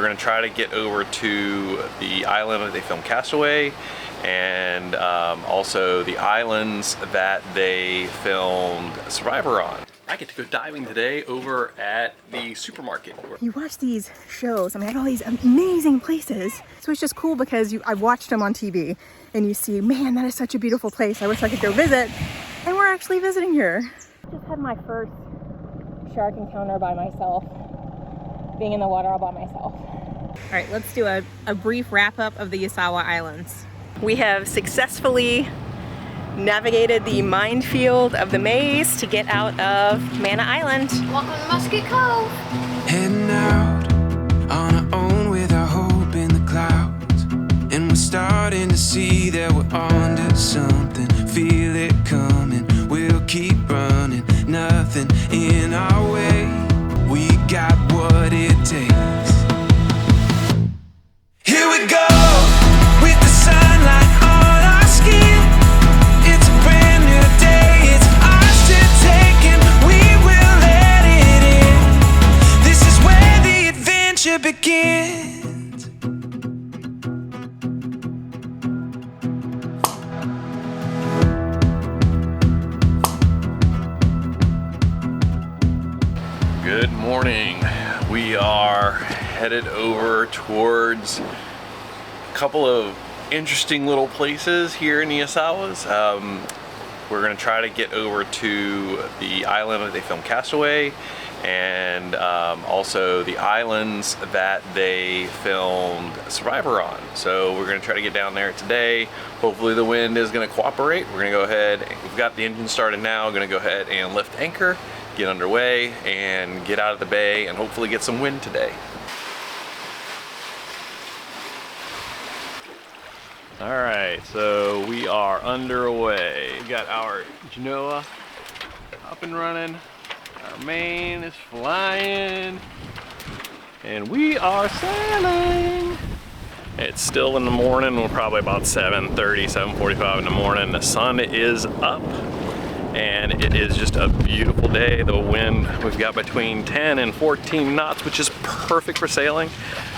gonna try to get over to the island that they filmed Castaway, and also the islands that they filmed Survivor on. I get to go diving today over at the supermarket. You watch these shows, I mean, I got all these amazing places. So it's just cool because I watched them on TV and you see, man, that is such a beautiful place. I wish I could go visit. And we're actually visiting here. Just had my first shark encounter by myself, being in the water all by myself. All right, let's do a brief wrap up of the Yasawa Islands. We have successfully navigated the minefield of the maze to get out of Mana Island. Welcome to Musket Cove. Heading out on our own with our hope in the clouds, and we're starting to see that we're onto something. Feel it coming, we'll keep running, nothing in our way. We got what it takes. Here we go with the sunlight on our skin. It's a brand new day, it's ours to take, and we will let it in. This is where the adventure begins. Good morning. We are headed over towards a couple of interesting little places here in the Yasawas. We're going to try to get over to the island that they filmed Castaway, and also the islands that they filmed Survivor on. So we're going to try to get down there today. Hopefully the wind is going to cooperate. We're going to go ahead, we've got the engine started now, going to go ahead and lift anchor, get underway, and get out of the bay and hopefully get some wind today. All right, so we are underway. We got our Genoa up and running. Our main is flying, and we are sailing. It's still in the morning. We're probably about 7:30, 7:45 in the morning. The sun is up, and it is just a beautiful day. The wind, we've got between 10 and 14 knots, which is perfect for sailing.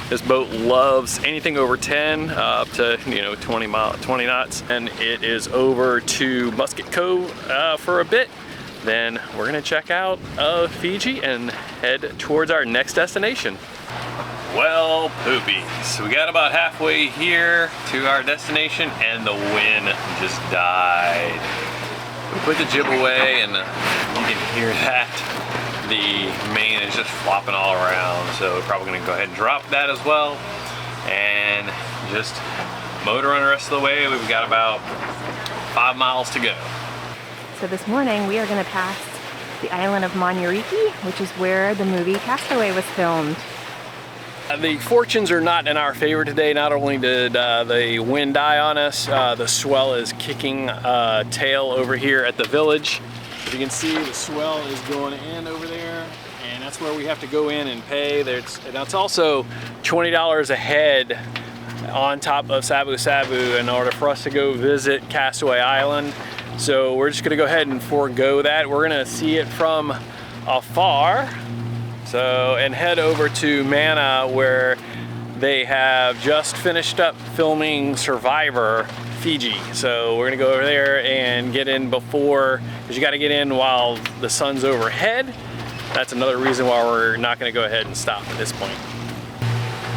This boat loves anything over 10 up to 20 knots, and it is over to Musket Cove for a bit. Then we're gonna check out Fiji and head towards our next destination. Well, poopies, we got about halfway here to our destination and the wind just died. We put the jib away and you can hear that. The main is just flopping all around, so we're probably gonna go ahead and drop that as well and just motor on the rest of the way. We've got about 5 miles to go. So this morning we are going to pass the island of Monureiki, which is where the movie Castaway was filmed. The fortunes are not in our favor today. Not only did the wind die on us, the swell is kicking tail over here at the village. As you can see, the swell is going in over there, and that's where we have to go in and pay. That's also $20 a head on top of Sabu Sabu in order for us to go visit Castaway Island. So we're just gonna go ahead and forego that. We're gonna see it from afar. So, and head over to Mana, where they have just finished up filming Survivor Fiji. So we're gonna go over there and get in before, because you gotta get in while the sun's overhead. That's another reason why we're not gonna go ahead and stop at this point.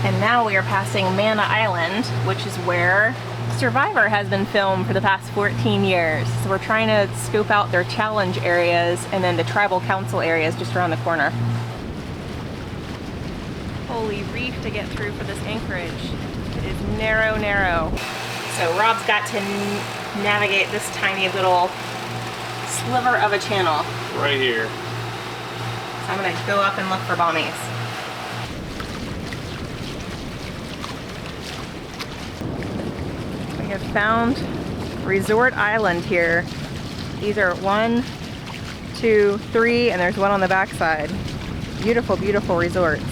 And now we are passing Mana Island, which is where Survivor has been filmed for the past 14 years. So we're trying to scope out their challenge areas and then the tribal council areas just around the corner. Holy reef to get through for this anchorage. It is narrow, narrow. So Rob's got to navigate this tiny little sliver of a channel. Right here. So I'm gonna go up and look for bommies. We have found Resort Island here. These are 1, 2, 3, and there's one on the backside. Beautiful, beautiful resorts.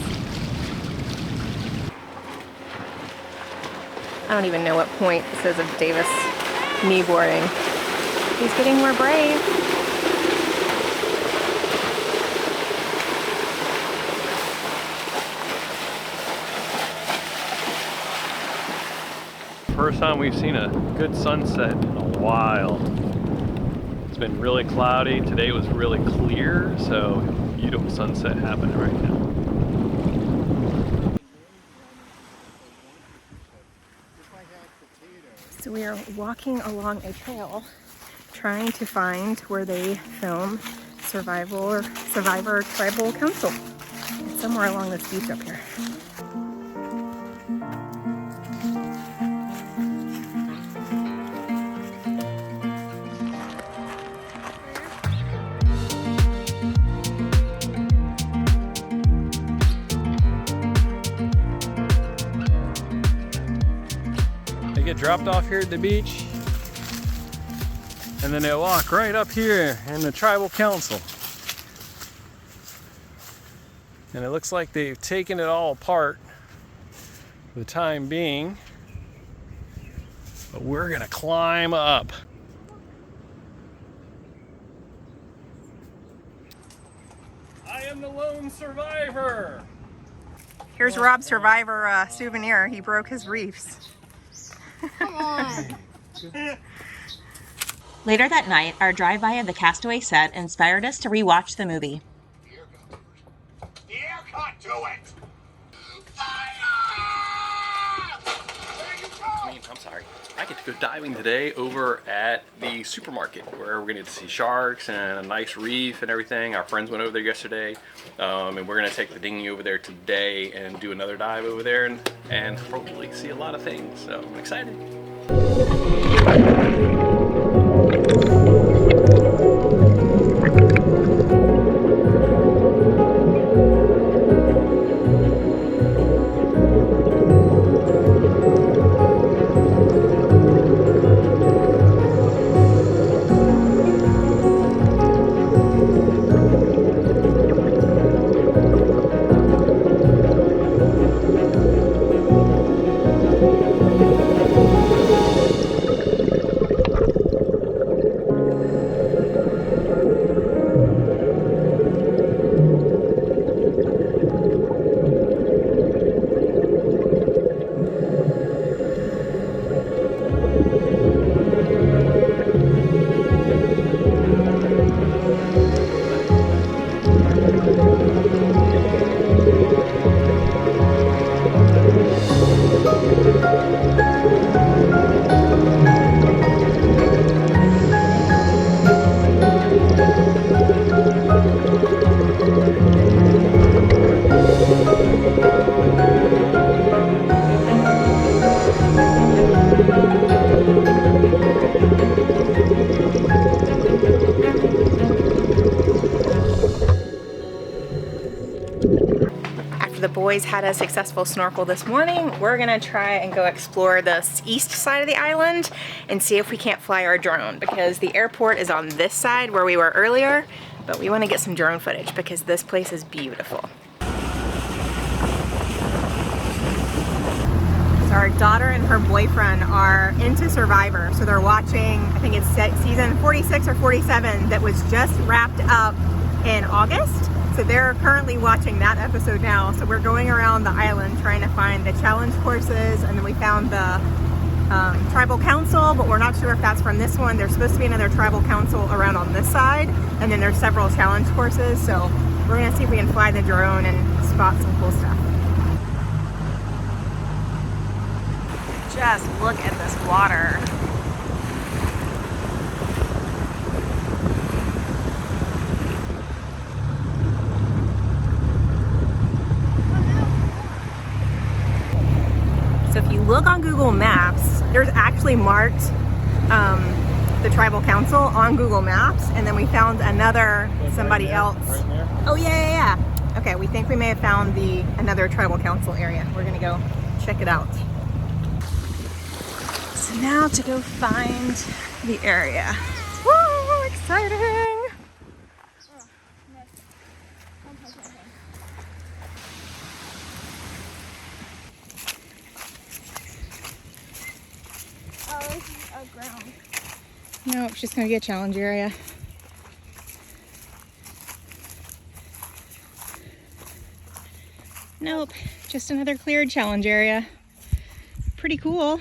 I don't even know what point it says of Davis kneeboarding. He's getting more brave. first time we've seen a good sunset in a while. It's been really cloudy. Today was really clear, so beautiful sunset happening right now. So we are walking along a trail trying to find where they film Survivor Tribal Council. It's somewhere along this beach up here. They get dropped off here at the beach, and then they walk right up here in the tribal council. And it looks like they've taken it all apart for the time being, but we're gonna climb up. I am the lone survivor. Here's Rob's Survivor souvenir. He broke his reefs. Come on. Later that night, our drive-by of the Castaway set inspired us to rewatch the movie. The air cut to it! I'm sorry. I get to go diving today over at the supermarket where we're gonna get to see sharks and a nice reef and everything. Our friends went over there yesterday, and we're gonna take the dinghy over there today and do another dive over there and hopefully see a lot of things. So I'm excited. The boys had a successful snorkel this morning. We're gonna try and go explore the east side of the island and see if we can't fly our drone, because the airport is on this side where we were earlier, but we want to get some drone footage because this place is beautiful. So our daughter and her boyfriend are into Survivor, so they're watching, I think it's season 46 or 47 that was just wrapped up in August. So they're currently watching that episode now. So we're going around the island trying to find the challenge courses, and then we found the tribal council, but we're not sure if that's from this one. There's supposed to be another tribal council around on this side, and then there's several challenge courses. So we're gonna see if we can fly the drone and spot some cool stuff. Just look at this water. So if you look on Google Maps, there's actually marked the tribal council on Google Maps, and then we found somebody else. Right there? Oh yeah. Okay, we think we may have found another tribal council area. We're gonna go check it out. So now to go find the area. Woo, exciting! No, it's just gonna be a challenge area. Nope, just another cleared challenge area. Pretty cool.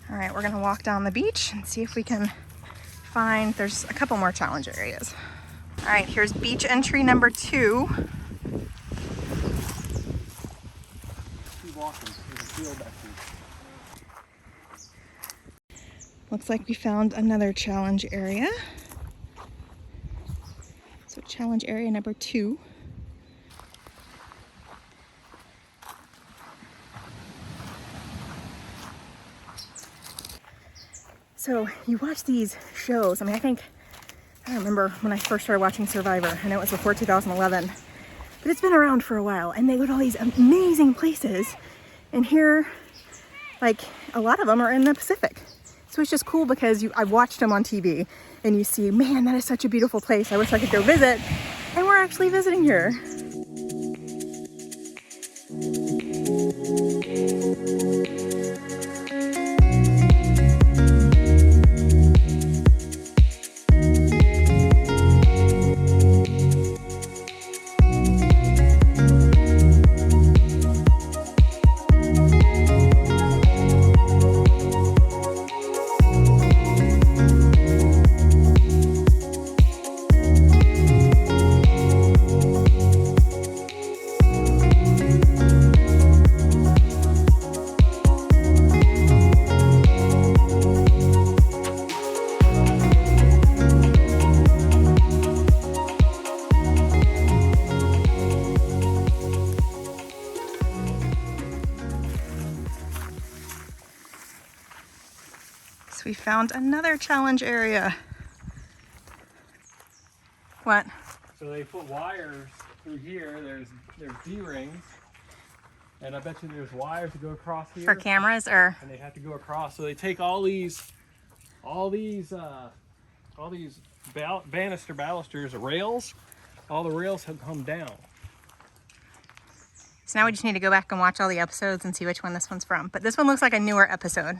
All right, we're gonna walk down the beach and see if we can find, there's a couple more challenge areas. All right, here's beach entry number 2. Keep walking. There's a field back there. Looks like we found another challenge area. So challenge area number 2. So you watch these shows. I mean, I remember when I first started watching Survivor. I know it was before 2011, but it's been around for a while. And they go to all these amazing places. And here, like, a lot of them are in the Pacific. So it's just cool because I've watched them on TV and you see, man, that is such a beautiful place. I wish I could go visit. And we're actually visiting here. We found another challenge area. What? So they put wires through here. There's D-rings, and I bet you there's wires to go across here For cameras, or? And they have to go across. So they take all these balusters, rails. All the rails have come down. So now we just need to go back and watch all the episodes and see which one this one's from. But this one looks like a newer episode.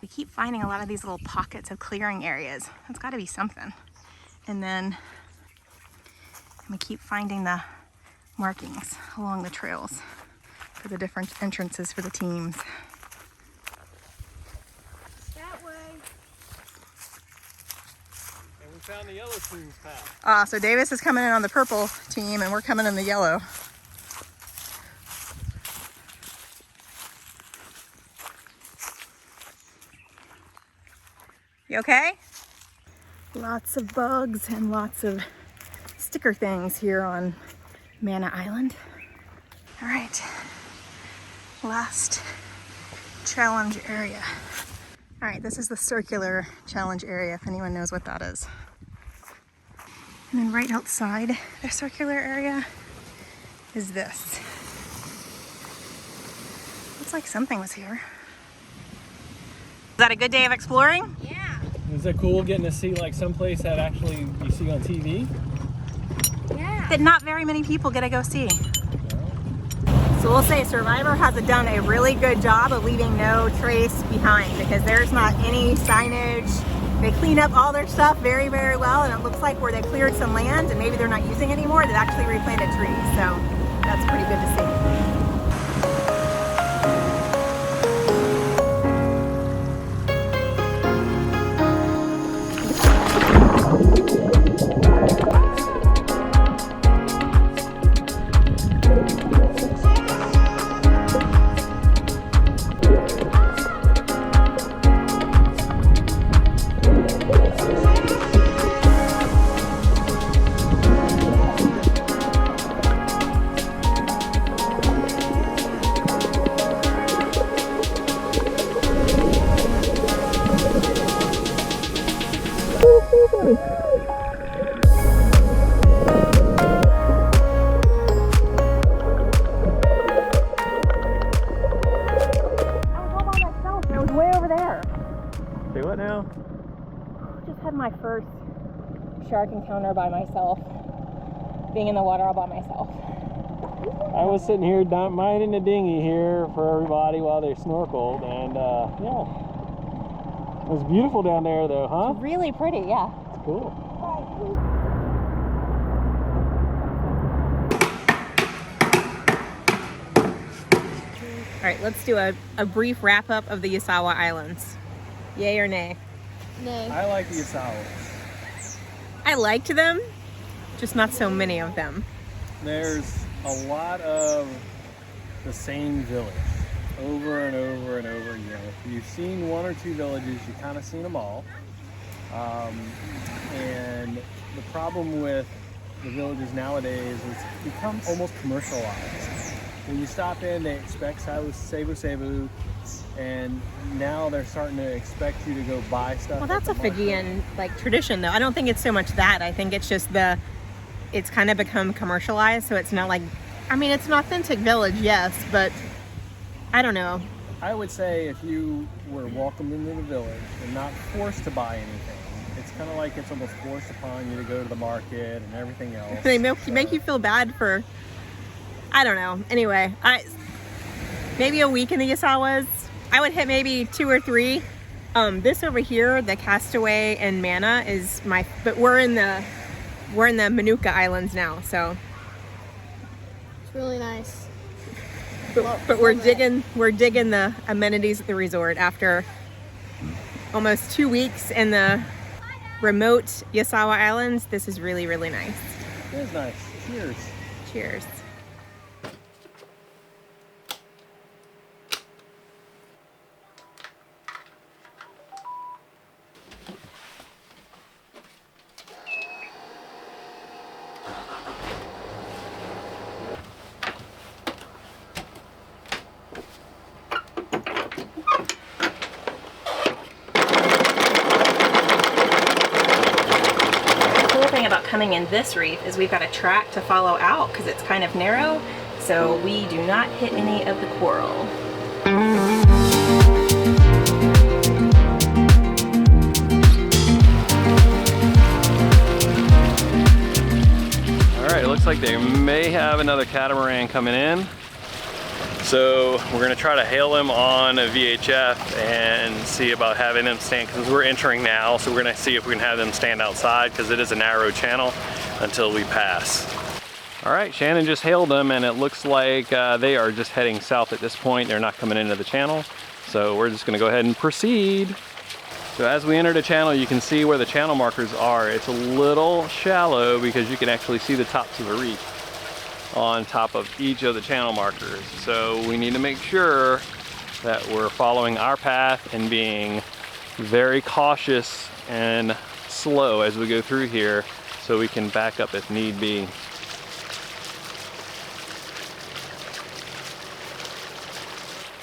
We keep finding a lot of these little pockets of clearing areas. That's got to be something. And then we keep finding the markings along the trails for the different entrances for the teams. That way. And we found the yellow team's path. So Davis is coming in on the purple team and we're coming in the yellow. You okay? Lots of bugs and lots of sticker things here on Mana Island. All right, last challenge area. All right, this is the circular challenge area, if anyone knows what that is. And then right outside the circular area is this. Looks like something was here. Is that a good day of exploring? Yeah. Is it cool getting to see like someplace that actually you see on TV? Yeah. That not very many people get to go see. So we'll say Survivor has done a really good job of leaving no trace behind because there's not any signage. They clean up all their stuff very, very well, and it looks like where they cleared some land and maybe they're not using it anymore, they actually replanted trees. So that's pretty good to see. My first shark encounter by myself, being in the water all by myself. I was sitting here minding the dinghy here for everybody while they snorkeled, and yeah, it was beautiful down there though, huh? It's really pretty, yeah. It's cool. All right, let's do a brief wrap up of the Yasawa Islands. Yay or nay? Nay. I like the Yasawas. I liked them, just not so many of them. There's a lot of the same village over and over and over again. If you've seen one or two villages, you've kind of seen them all. And the problem with the villages nowadays is it becomes almost commercialized. When you stop in, they expect Cebu Cebu, and now they're starting to expect you to go buy stuff. Well, that's a Fijian like tradition, though. I don't think it's so much that. I think it's just it's kind of become commercialized, so it's not like, I mean, it's an authentic village, yes, but I don't know. I would say if you were welcomed into the village and not forced to buy anything, it's kind of like it's almost forced upon you to go to the market and everything else. They make you feel bad for, I don't know. Anyway, maybe a week in the Yasawas. I would hit maybe 2 or 3. This over here, the Castaway and Mana is but we're in the Monureiki Islands now, so. It's really nice. But we're digging the amenities at the resort after almost 2 weeks in the remote Yasawa Islands. This is really, really nice. It is nice. Cheers. Cheers. About coming in this reef is we've got a track to follow out because it's kind of narrow, so we do not hit any of the coral. Alright, it looks like they may have another catamaran coming in. So we're going to try to hail them on a VHF and see about having them stand, because we're entering now, so we're going to see if we can have them stand outside because it is a narrow channel until we pass. Alright, Shannon just hailed them and it looks like they are just heading south at this point. They're not coming into the channel, so we're just going to go ahead and proceed. So as we enter the channel, you can see where the channel markers are. It's a little shallow because you can actually see the tops of the reef on top of each of the channel markers. So we need to make sure that we're following our path and being very cautious and slow as we go through here so we can back up if need be.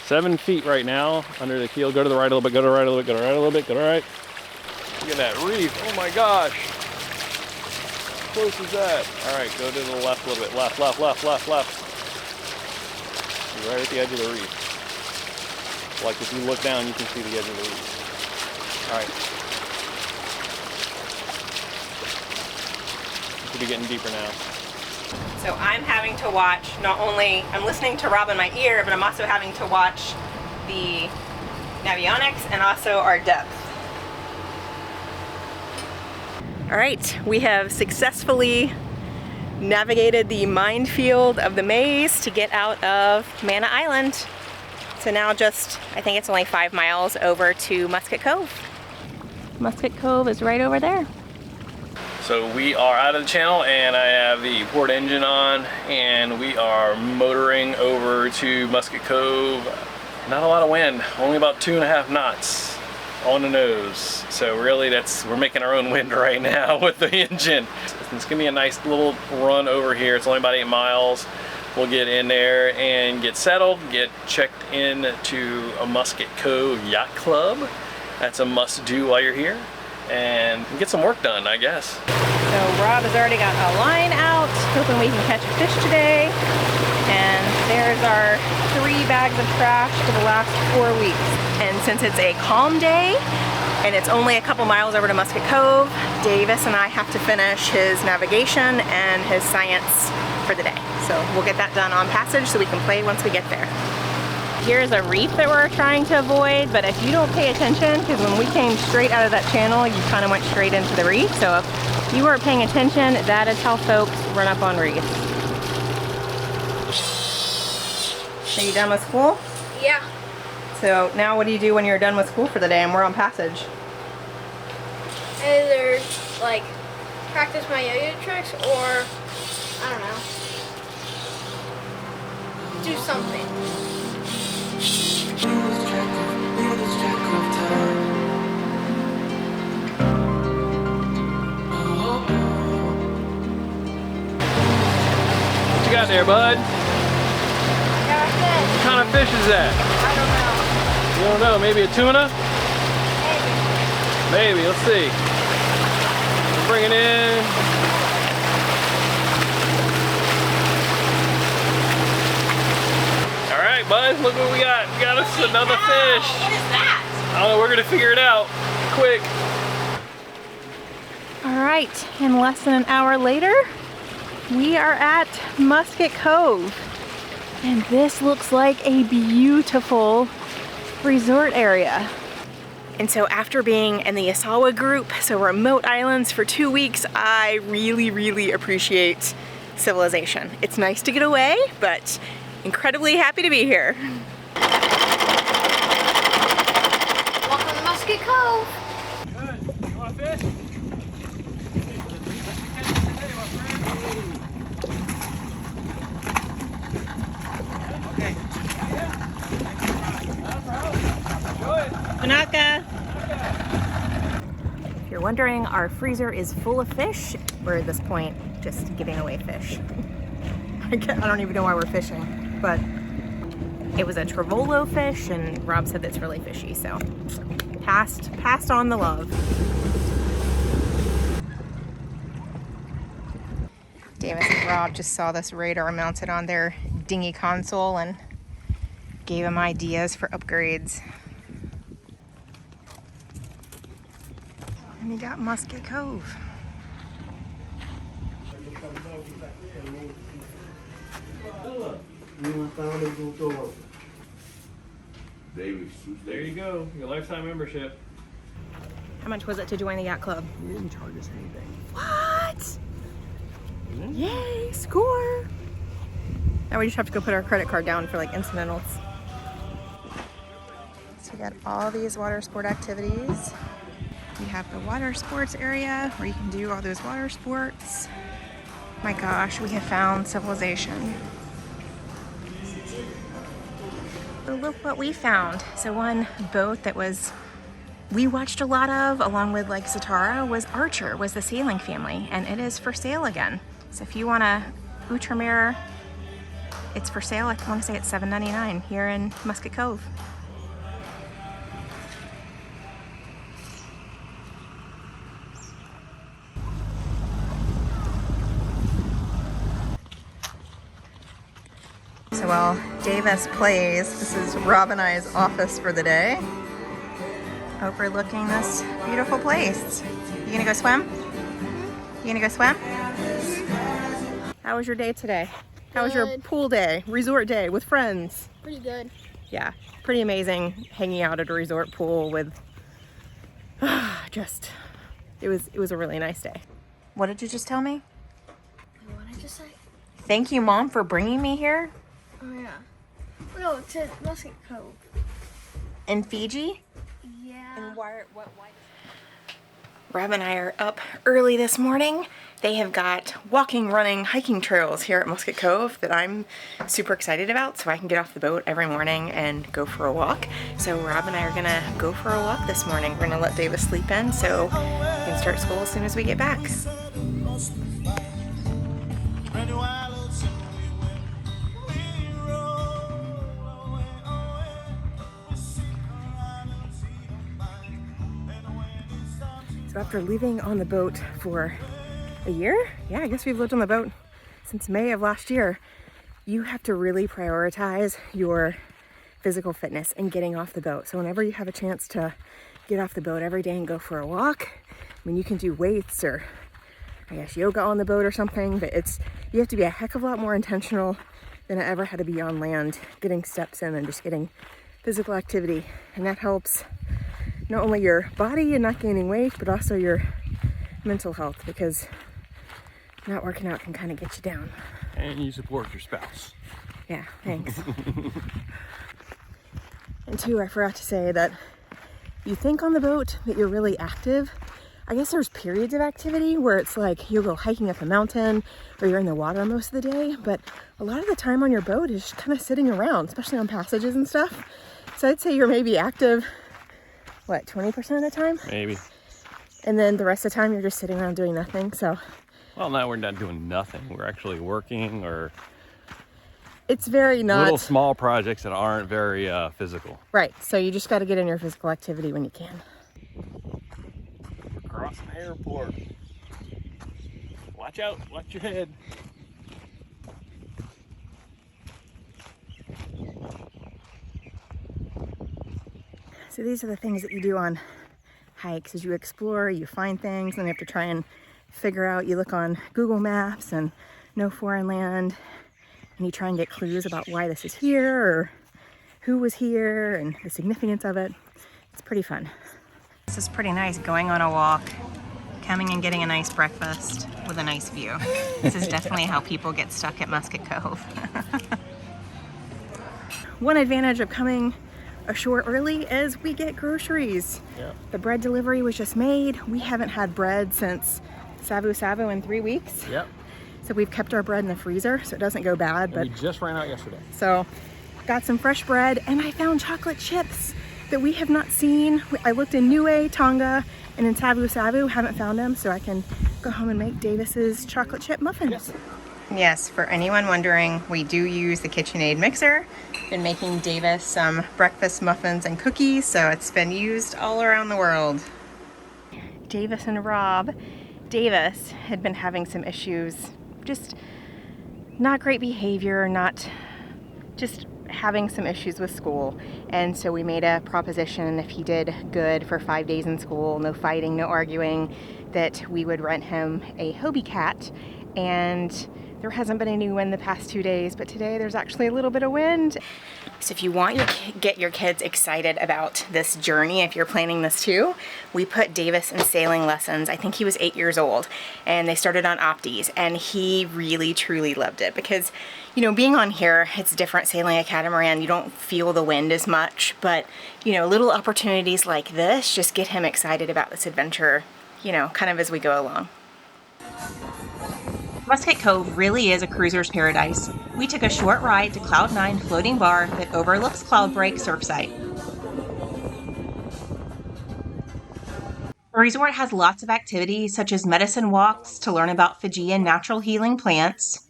Seven feet right now under the keel. Go to the right a little bit, go to the right a little bit, go to the right a little bit, go to the right. Look at that reef, oh my gosh. How close is that? All right, go to the left a little bit. Left, left, left, left, left. You're right at the edge of the reef. Like if you look down, you can see the edge of the reef. All right. You should be getting deeper now. So I'm having to watch, not only, I'm listening to Rob in my ear, but I'm also having to watch the navionics and also our depth. All right, we have successfully navigated the minefield of the maze to get out of Mana Island. So now just, I think it's only 5 miles over to Musket Cove. Musket Cove is right over there. So we are out of the channel and I have the port engine on and we are motoring over to Musket Cove. Not a lot of wind, only about 2.5 knots on the nose. So really we're making our own wind right now with the engine. It's gonna be a nice little run over here. It's only about 8 miles. We'll get in there and get settled, get checked in to a Musket Cove Yacht Club. That's a must-do while you're here. And get some work done, I guess. So Rob has already got a line out, hoping we can catch a fish today. And there's our 3 bags of trash for the last 4 weeks. And since it's a calm day, and it's only a couple miles over to Musket Cove, Davis and I have to finish his navigation and his science for the day. So we'll get that done on passage so we can play once we get there. Here's a reef that we're trying to avoid, but if you don't pay attention, because when we came straight out of that channel, you kind of went straight into the reef. So if you weren't paying attention, that is how folks run up on reefs. Are you done with school? Yeah. So now what do you do when you're done with school for the day and we're on passage? Either like practice my yo-yo tricks or I don't know. Do something. What you got there, bud? Yeah, What kind of fish is that? I don't know. You don't know, maybe a tuna? Maybe. Maybe, let's see. We'll bring it in. All right, bud, look what we got. We got us another fish. What is that? I don't know, we're gonna figure it out quick. All right, and less than an hour later, we are at Musket Cove. And this looks like a beautiful resort area. And so after being in the Isawa group, so remote islands for 2 weeks, I really, really appreciate civilization. It's nice to get away, but incredibly happy to be here. Welcome to Musket Cove. Good. You want to fish? Okay. Tanaka. If you're wondering, our freezer is full of fish. We're at this point just giving away fish. I don't even know why we're fishing, but it was a Travolo fish and Rob said that's really fishy, so passed on the love. Davis and Rob just saw this radar mounted on their dinghy console and gave them ideas for upgrades. And you got Musket Cove. There you go, your lifetime membership. How much was it to join the yacht club? You didn't charge us anything. What? Yay, score! Now we just have to go put our credit card down for like incidentals. So we got all these water sport activities. We have the water sports area where you can do all those water sports. My gosh, we have found civilization. So look what we found. So one boat that we watched a lot of, along with like Zatara, was Archer, was the sailing family, and it is for sale again. So if you want a Outremer, it's for sale. I want to say it's $7.99 here in Musket Cove. So while Davis plays, this is Rob and I's office for the day, overlooking this beautiful place. You gonna go swim? You gonna go swim? How was your day today? How was your Good. pool day, resort day with friends? Pretty good. Yeah, pretty amazing hanging out at a resort pool with it was a really nice day. What did you just tell me? What did I just say? Thank you, Mom, for bringing me here Oh yeah. No, to Musket Cove. in Fiji. Yeah. And why? Rob and I are up early this morning. They have got walking, running, hiking trails here at Musket Cove that I'm super excited about, so I can get off the boat every morning and go for a walk. So Rob and I are gonna go for a walk this morning. We're gonna let Davis sleep in so we can start school as soon as we get back. So after leaving on the boat for a year, yeah, I guess we've lived on the boat since May of last year, you have to really prioritize your physical fitness and getting off the boat. So whenever you have a chance to get off the boat every day and go for a walk, I mean, you can do weights or I guess yoga on the boat or something, but you have to be a heck of a lot more intentional than I ever had to be on land, getting steps in and just getting physical activity. And that helps not only your body and not gaining weight, but also your mental health, because not working out can kind of get you down. And you support your spouse. Yeah, thanks. too, I forgot to say that you think on the boat that you're really active. I guess there's periods of activity where it's like you'll go hiking up a mountain or you're in the water most of the day, but a lot of the time on your boat is just kind of sitting around, especially on passages and stuff. So I'd say you're maybe active, what, 20% of the time? Maybe. And then the rest of the time you're just sitting around doing nothing, so. Well, now we're not doing nothing. We're actually working or It's very not. little small projects that aren't very physical. Right, so you just got to get in your physical activity when you can. Crossing the airport. Watch out, watch your head. So these are the things that you do on hikes, is you explore, you find things, and you have to try and figure out, you look on Google Maps and no foreign land, and you try and get clues about why this is here or who was here and the significance of it. It's pretty fun. This is pretty nice, going on a walk, coming and getting a nice breakfast with a nice view. This is definitely how people get stuck at Musket Cove. One advantage of coming ashore early is we get groceries. Yep. The bread delivery was just made. We haven't had bread since Savu Savu in 3 weeks. Yep. So we've kept our bread in the freezer so it doesn't go bad. But we just ran out yesterday. So got some fresh bread, and I found chocolate chips that we have not seen. I looked in Niue, Tonga, and in Savu Savu, haven't found them, so I can go home and make Davis's chocolate chip muffins. Yes, for anyone wondering, we do use the KitchenAid mixer. Been making Davis some breakfast muffins and cookies, so it's been used all around the world. Davis and Rob. Davis had been having some issues, just not great behavior, not just having some issues with school, and so we made a proposition if he did good for 5 days in school, no fighting, no arguing, that we would rent him a Hobie cat. And there hasn't been any wind the past 2 days, but today there's actually a little bit of wind. So if you want get your kids excited about this journey, if you're planning this too, we put Davis in sailing lessons. I think he was 8 years old, and they started on Opties, and he really truly loved it because, you know, being on here, it's different sailing a catamaran. You don't feel the wind as much, but, you know, little opportunities like this just get him excited about this adventure, you know, kind of as we go along. Musket Cove really is a cruiser's paradise. We took a short ride to Cloud 9 floating bar that overlooks Cloudbreak Surfside. The resort has lots of activities such as medicine walks to learn about Fijian natural healing plants,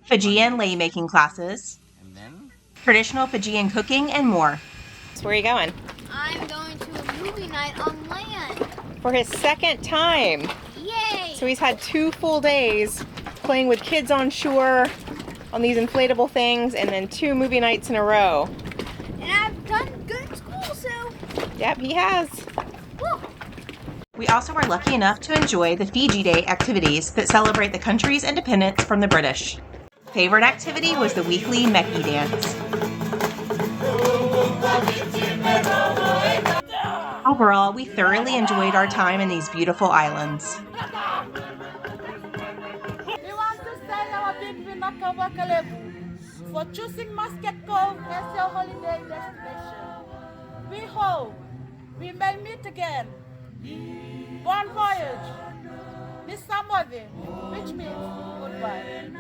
Fijian lei making classes, traditional Fijian cooking, and more. So where are you going? I'm going to a movie night on land. For his second time. Yay! So he's had 2 full days playing with kids on shore on these inflatable things, and then 2 movie nights in a row. And I've done good in school, so. Yep, he has. Woo. We also were lucky enough to enjoy the Fiji Day activities that celebrate the country's independence from the British. Favorite activity was the weekly Meki dance. Overall, we thoroughly enjoyed our time in these beautiful islands. We want to thank our big winner for choosing Musket Cove as your holiday destination. We hope we may meet again. Bon voyage. Nissamodi, which means goodbye.